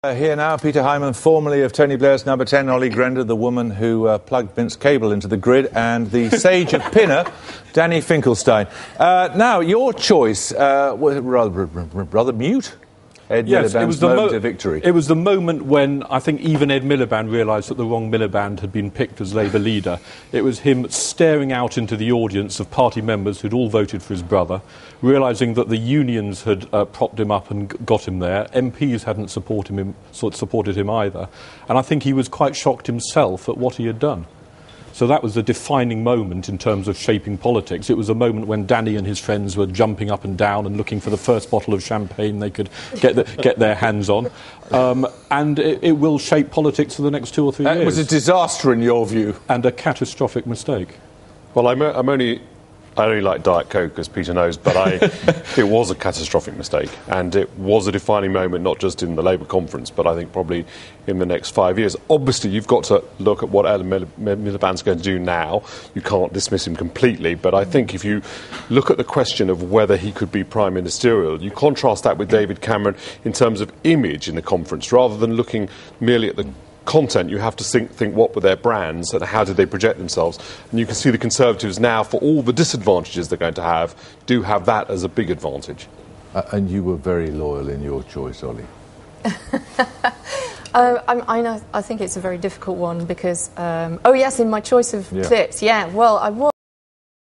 Here now, Peter Hyman, formerly of Tony Blair's Number 10, Ollie Grender, the woman who plugged Vince Cable into the grid, and the sage of Pinner, Danny Finkelstein. Now, your choice was rather mute. Ed Milleband's moment of victory. It was the moment when I think even Ed Milleband realised that the wrong Milleband had been picked as Labour leader. It was him staring out into the audience of party members who'd all voted for his brother, realising that the unions had propped him up and got him there. MPs hadn't supported him either. And I think he was quite shocked himself at what he had done. So that was the defining moment in terms of shaping politics. It was a moment when Danny and his friends were jumping up and down and looking for the first bottle of champagne they could get their hands on. And it will shape politics for the next 2 or 3 years. It was a disaster in your view. And a catastrophic mistake. Well, I only like Diet Coke, as Peter knows, but it was a catastrophic mistake, and it was a defining moment, not just in the Labour conference, but I think probably in the next 5 years. Obviously, you've got to look at what Ed Milleband's going to do now. You can't dismiss him completely, but I think if you look at the question of whether he could be prime ministerial, you contrast that with David Cameron in terms of image in the conference, rather than looking merely at the content. You have to think what were their brands and how did they project themselves. And you can see the Conservatives now, for all the disadvantages they're going to have, do have that as a big advantage. And you were very loyal in your choice, Ollie. I think it's a very difficult one because, oh yes, in my choice of clips, well, I was.